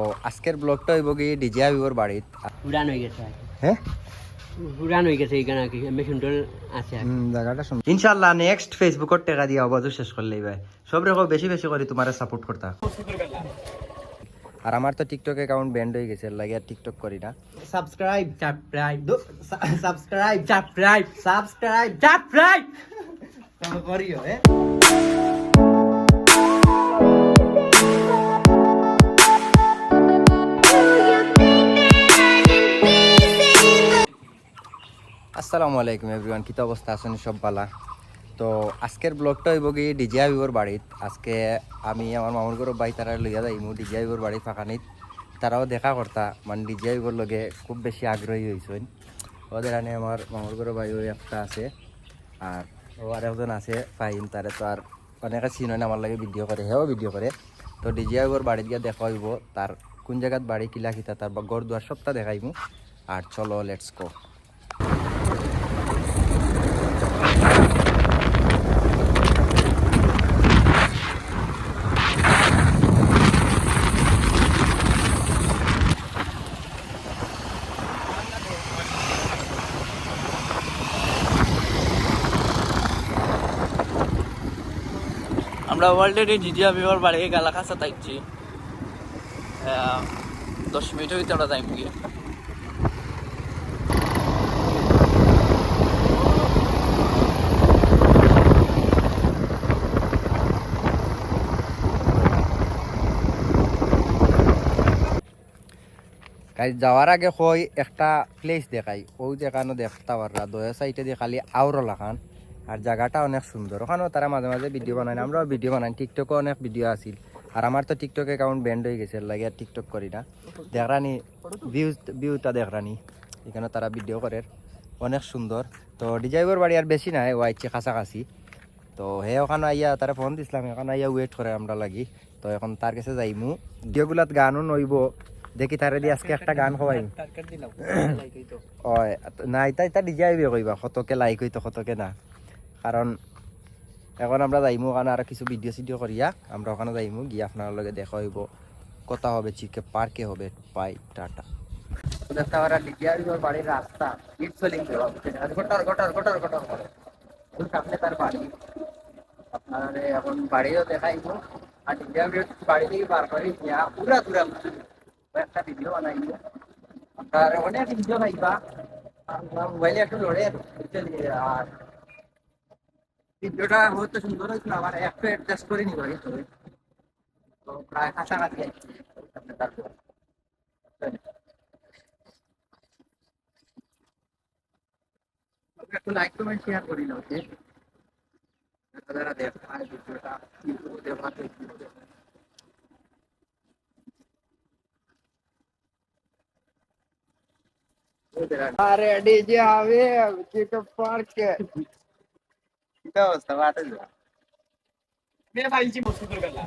তো আজকের ব্লগটা হইব কি ডিজে আবিবর বাড়িত উড়ান হয়ে গেছে হ্যাঁ উড়ান হয়ে গেছে এইখানে কি আমি সুন্দর আছে জায়গাটা শুন ইনশাআল্লাহ নেক্সট ফেসবুকত টাকা দিয়া আওয়াজ শেষ করলেই ভাই সব রেখো বেশি বেশি করে তোমারে সাপোর্ট করতা আর আমার তো টিকটক অ্যাকাউন্ট ব্যান্ড হয়ে গেছে লাগে আর টিকটক করি না সাবস্ক্রাইব সাবস্ক্রাইব করিও হ্যাঁ আসসালামু আলাইকুম এভরিওয়ান কি অবস্থা আছেন সব ভালো তো আজকের ব্লগটা হইব কি ডিজে আবিবর বাড়িত আজকে আমি আমার মামুর ঘর ভাই তারা লইয়া যাইমু ডিজে আবিবর বাড়ি ফাঁকানিত তারাও দেখা করতা মানে ডিজে আবিবর লগে খুব বেশি আগ্রহী হয়েছেন ওদের আনে আমার মামুর ঘর ভাই ওই একটা আছে আর ও আর একজন আছে ফাহিম তারে তো আর অনেকে চিন হয় না আমার লাগে ভিডিও করে হেও ভিডিও করে তো ডিজে আবিবর বাড়িত গিয়ে দেখা হইব তার কোন জায়গাত বাড়ি কিলা খিতা তার বা ঘর দুয়ার সবটা দেখাইমু আর চলো লেটস গো আমরা অলরেডি ডিজে আবিবর বাড়ি গালা কাছা তাইছি 10 মিনিটের ভিতরে আমরা যাইম গিয়ে যাওয়ার আগে কই একটা প্লেস দেখাই ওই দেখানো দেখতে পাররা দয়া সাইডে দিয়ে খালি আউরো লাখান আর জায়গাটা অনেক সুন্দর ওখানেও তারা মাঝে মাঝে ভিডিও বানায় না আমরাও ভিডিও বানাই টিকটকে অনেক ভিডিও আসিল আর আমার তো টিকটক অ্যাকাউন্ট ব্যান্ড হয়ে গেছে লাগে আর টিকটক করি না দেখরানি ভিউটা দেখরানি এখানে তারা ভিডিও করে অনেক সুন্দর তো ডিজাইবর বাড়ি আর বেশি নাই ও আইছে কাছাকাছি তো হে ওখানে আইয়া তারা ফোন দিছিলাম এখানে আইয়া ওয়েট করে আমরা লাগি তো এখন তার কাছে যাইমু ভিডিওগুলাত গানও নইব দেখি তারে দিয়ে আজকে একটা গান হওয়াই না এটা ডিজে আইবে কইবা কতকে লাইক হইতো কতকে না কারণ এখন আমরা যাইমু ওখানে আর কিছু ভিডিও সিডিও করিয়া আমরা ওখানে যাইমু গিয়ে আপনার লগে দেখা হইব কথা হবে চিকে পার্কে হবে বাই টাটা দেখতে পারা ডিজে আইবে বাড়ির রাস্তা ইট চলিং গটার গটার গটার গটার করে ওই সামনে তার বাড়ি আপনার এখন বাড়িও দেখাইব আর ডিজে আইবে বাড়ি থেকে বার করে গিয়া পুরা দূরা একটা ভিডিও বানাইব আপনার অনেক ভিডিও পাইবা মোবাইলে একটু লড়ে আর ভিডিওটা হয়তো সুন্দর হয়েছিল আমার একটু অ্যাডজাস্ট করে নিব তো প্রায় কাছাকাছি একটু লাইক কমেন্ট শেয়ার করি না যারা দেখায় ভিডিওটা ইউটিউবে দেখাতে अरे डीजे आवे चिकन पार्क क्या अवस्था बात है मैं भाई जी मुझसे कर ला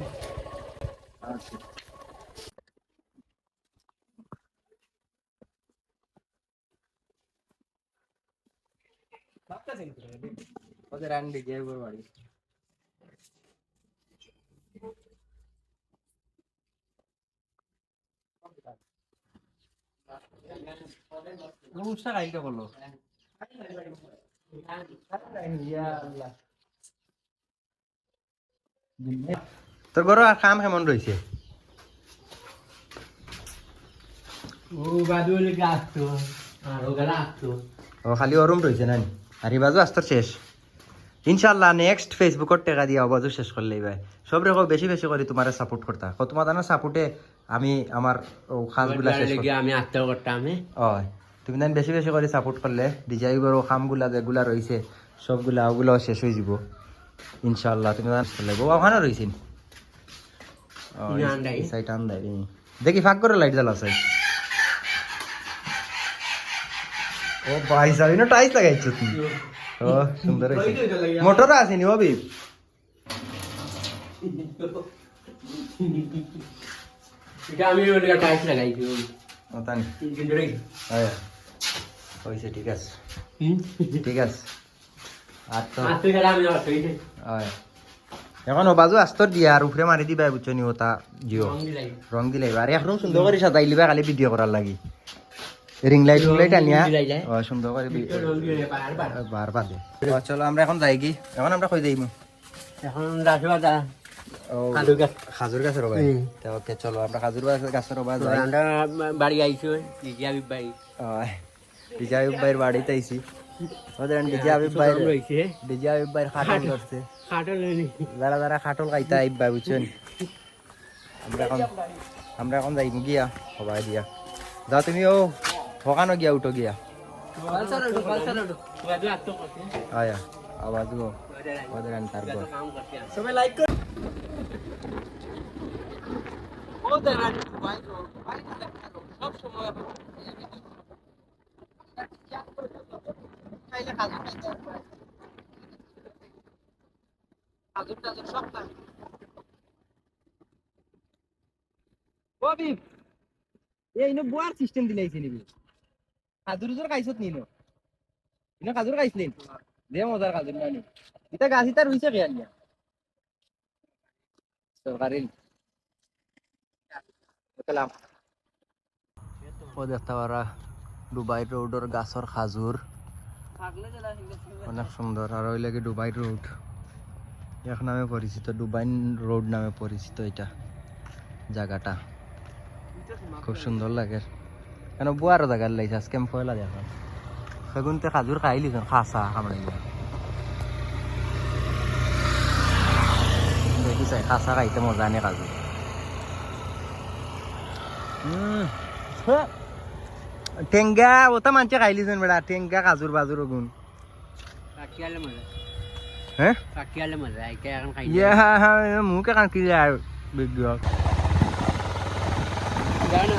ওদের রান ডিজে উপর বাড়ি রুমটা কাইটা বলো তোর বড় কাম কেমন রয়েছে ও বাদুল গাছতো আর ও গলা আসতো ও খালি ওরম রয়েছে না আর এই বাজু আস্তর শেষ ইনশাআল্লাহ নেক্সট ফেসবুকত টাকা দিয়া আওয়াজও শেষ করলেই ভাই সব রেখো বেশি বেশি করে তোমার সাপোর্ট করতা তোমার জানো সাপোর্টে আমি আমার খাসগুলা শেষ করি আমি আত্মা করতাম হয় তুমি দেন বেশি বেশি করে সাপোর্ট করলে ডিজাইনের কামগুলা যেগুলা রয়েছে সবগুলা ওগুলাও শেষ হয়ে যাব ইনশাআল্লাহ তুমি লাগবো ওখানে রয়েছেন সাইট আন দেয় দেখি ফাঁক করে লাইট জ্বালা সাইড ও ভাই সাহেব না টাইস লাগাইছো তুমি ও সুন্দর হয়েছে মোটর আসেনি ও বিপ এটা আমি ওটা টাইস লাগাইছি ও তানি হ্যাঁ হয়েছে ঠিক আছে ঠিক আছে আর তো আজকে আমি হয় এখন ও বাজু আস্তর দিয়া আর উপরে মারি দিবা বুঝছো নি ওটা জিও রং দিলাই রং দিলাই আর একদম সুন্দর করে সাজাই লিবা খালি ভিডিও করার লাগি রিং লাইট আনিয়া দিলাই যায়। সুন্দর করে রং দিলাই বারবার বার বাদে চলো আমরা এখন যাই কি এখন আমরা কই যাইমু এখন রাজবা দা ও কাদু গাছ খাজুর গাছের রবাই তো ওকে চলো আমরা খাজুর গাছের রবাই যাই আমরা বাড়ি আইছো ডিজে আবিব ভাই ডিজে আবিব ভাইয়ের বাড়িতে আইছি ওদের ডিজে আবিব ভাই রইছে ডিজে আবিব ভাইয়ের খাটল করছে খাটো লইনি যারা যারা খাটল খাইতা আইব ভাই বুঝছেন আমরা এখন যাইমু গিয়া সবাই দিয়া যাও তুমি ও হকানো গিয়া উঠো গিয়া বাদু আত্ম করতে আয়া আওয়াজ গো ওদের আন তারপর কাম করতে সবাই লাইক কর ও দেখা ভাই সব সময় কবি এই নো বুয়ার সিস্টেম দিলাইছে নিবি খাজুর জোর খাইছত নিনো ইনো খাজুর খাইছলিন দে মজার খাজুর নানি ইতা গাছ ইতা রইছে কে আনিয়া সরকারি সালাম ও দেখতে পারা দুবাই রোডের গাছর খাজুর অনেক সুন্দর আর ওই লাগে দুবাই রোড এক নামে পরিচিত দুবাই রোড নামে পরিচিত এটা জায়গাটা খুব সুন্দর লাগে কেন বুয়ার জায়গার লাগছে আজকে আমি পয়লা দেখা সেগুনতে খাজুর খাইলি খাসা কামড়ে দেখি চাই খাসা খাইতে মজা নে খাজুর টেঙ্গা ওটা মানছে খাইলিছেন বেড়া টেঙ্গা খাজুর বাজুর গুণ কাকিয়ালে মজা হ্যাঁ কাকিয়ালে মজা আইকে এখন খাই ইয়া মুখে কান কি আর বিজ্ঞ জানো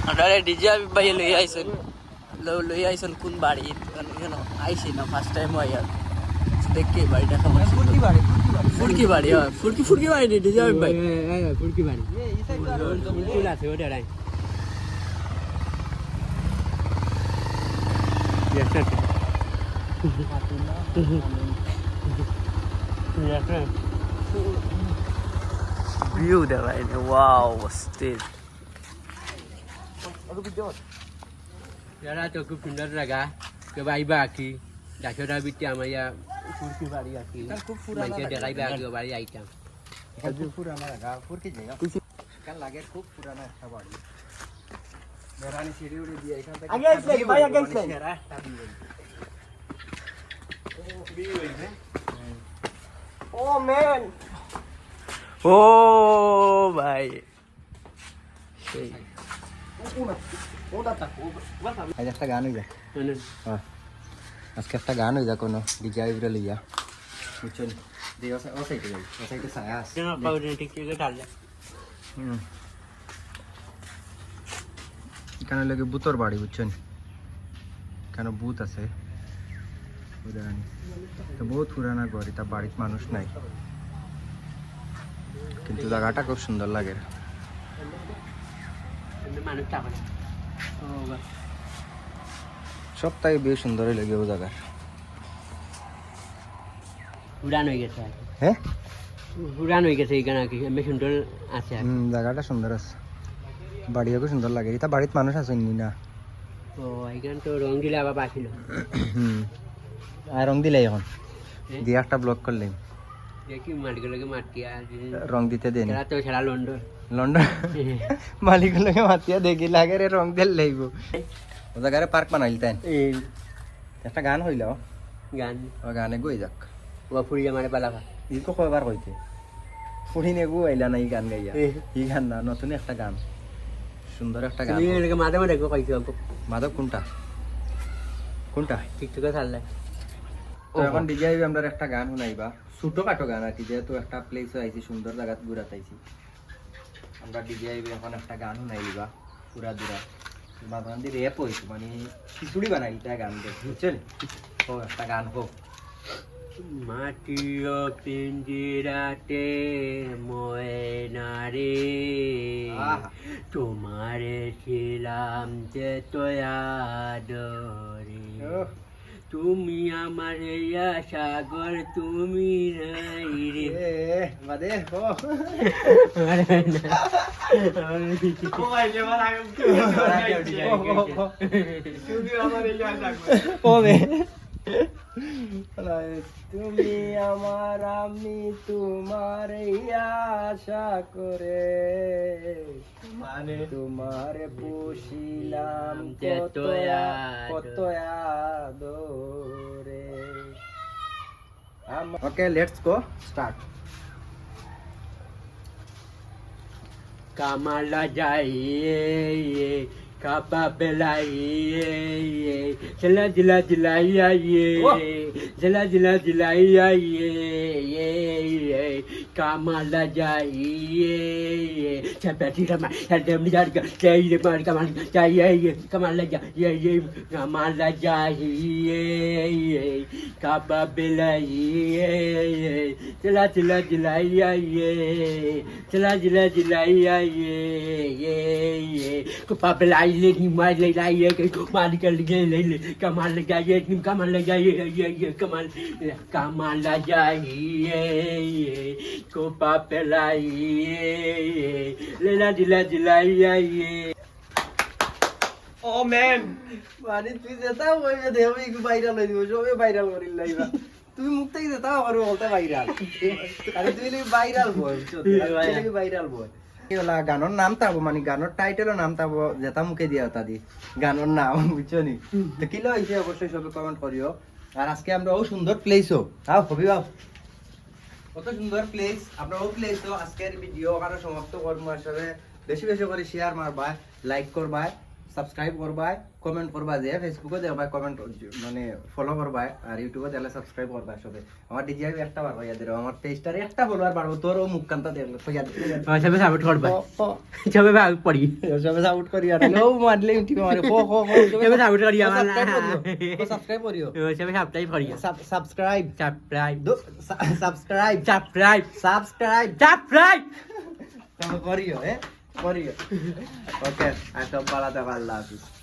আপনারা ডিজে আবিব ভাই লই আইছেন লই আইছেন কোন বাড়ি এখানে আইছি না ফার্স্ট টাইম আইয়া দেখি বাড়িটা কেমন ফুরকি বাড়ি ফুরকি বাড়ি হয় ফুরকি বাড়ি নি ডিজে আবিব ভাই ফুরকি বাড়ি ফুরকি আছে ওটা রাই ভিউ দেখায় ওয়াও মস্তির যারা তো খুব সুন্দর জায়গা কেউ আইবা আঁকি গাছটা বিতে আমার ইয়া ফুরকি বাড়ি আঁকি খুব পুরানা দেখাইবা আঁকি বাড়ি আইতাম খুব পুরানা জায়গা ফুরকি জায়গা কাল লাগে খুব পুরানা একটা বাড়ি মেরানি সিঁড়ি উড়ে দিয়ে এখান থেকে আগে আসলে ভাই আগে আসলে ও ম্যান ও ভাই সেই আজ একটা গান হয়ে যায় আজকে একটা গান হয়ে যায় কোনো ডিজে আইবরে লইয়া বুঝছেন দিয়ে ও সাইডে যাই ও সাইডে ছায়া আছে এখানে লাগে বুতর বাড়ি বুঝছেন কেন বুত আছে তো বহুত পুরানা ঘর এটা বাড়ির মানুষ নাই কিন্তু জায়গাটা খুব সুন্দর লাগে মানুষ টাকা সবটাই বেশ সুন্দরই লাগে ও জায়গার উড়ান হয়ে গেছে হ্যাঁ উড়ান হয়ে গেছে এখানে কি আমি সুন্দর আছে জায়গাটা সুন্দর আছে বাড়িও খুব সুন্দর লাগে এটা বাড়ির মানুষ আছে নি না ও এখানে তো রং দিলে আবার বাঁচিল আর রং দিলাই এখন দিয়ে একটা ব্লক করলাম দেখি মাটিগুলোকে মাটিয়া রং দিতে দেন এরা তো সারা লন্ডন লন্ডন মালিকগুলোকে মাতিয়া দেখি লাগে রে রং দিল লাগব ও জায়গায় পার্ক বানাইল তাই একটা গান হইল গান ও গানে গই যাক ও ফুরিয়া মারে পালাবা ইকো কয়বার কইতে ফুড়ি নেগু আইলা না এই গান গাইয়া এই গান না নতুন একটা গান সুন্দর একটা গান তুমি মাঝে মাঝে কইছো মাধব কোনটা কোনটা টিকটকে ছাড়লে তো এখন ডিজে আইবি আমরা একটা গান শুনাইবা ছোটো কাটো গান আর কি যেহেতু একটা প্লেস আইছি সুন্দর জায়গা ঘুরাতে আইছি আমরা ডিজে আইবি এখন একটা গান শুনাই দিবা পুরা দূরা মাঝে মাঝে রেপ হইছে মানে খিচুড়ি বানাই দিতে গান দেখে বুঝছেন ও একটা গান হোক মাটিও পিঞ্জিরাতে ময়নারে আহা। তোমারে ছিলাম যে তোয়াদরে ওহ, তুমি আমার ইয়া সাগর তুমি নাই রে বাদে ও তুমি আমার আমি তোমার আশা করে তোমার পুষিলাম কত কত আদরে okay let's go start Kamala যাই কাপা বেলাই জলা জলা জলাইয়া জলা জলা জলাইয়া কামালা যাই চাপাতি রামা হরদম নিজার যাই রে মার কামাল যাই কামালা যাই কামালা যাই কাপা বেলাই জলা জলা জলাইয়া জলা জলা জলাইয়া কাপা বেলাই ले नी मार ले लाइए के मार कर ले ले ले कमाल लगाइए नी कमाल लगाइए ये कमाल कमाल लगाइए को पापे लाइए ले ला दिलाइए ও ম্যান মানে তুই যেটা কইবে দেব একটু ভাইরাল হই দিব সবে ভাইরাল করিল লাইবা তুই মুখ থেকে যেটা করবে বলতে ভাইরাল আরে তুই ভাইরাল বল তুই ভাইরাল বল এলা গানের নাম তাবো মানে গানের টাইটেলও নাম তাবো যেটা মুখে দিয়া ওটা দি গানের নাম বুঝছো নি তো কি লইছে অবশ্যই সবে কমেন্ট করিও আর আজকে আমরা ও সুন্দর প্লেসও আও হবি বাও কত সুন্দর প্লেস আমরা ও প্লেসও আজকের ভিডিও কারো সমাপ্ত করবো আসলে বেশি বেশি করে শেয়ার মারবা লাইক করবা সাবস্ক্রাইব করবা কমেন্ট করবা যে ফেসবুকে দেখবা কমেন্ট মানে ফলো করবা আর ইউটিউবে দেখলে সাবস্ক্রাইব করবা সবে আমার ডিজিআই একটা বাড়বা ইয়াদের আমার পেজটার একটা ফলোয়ার বাড়বো তোর ও মুখ কান্তা দেখলে তো ইয়াদ সবে সাপোর্ট করবা সবে ভাগ পড়ি সবে সাপোর্ট করি আর লো মারলে ইউটিউবে মারে হো হো হো সবে সাপোর্ট করি আমার সাবস্ক্রাইব করিও সবে সাবস্ক্রাইব করি subscribe subscribe subscribe subscribe subscribe subscribe করিও করিও ওকে আর সব ভালো থাকো আল্লাহ হাফিজ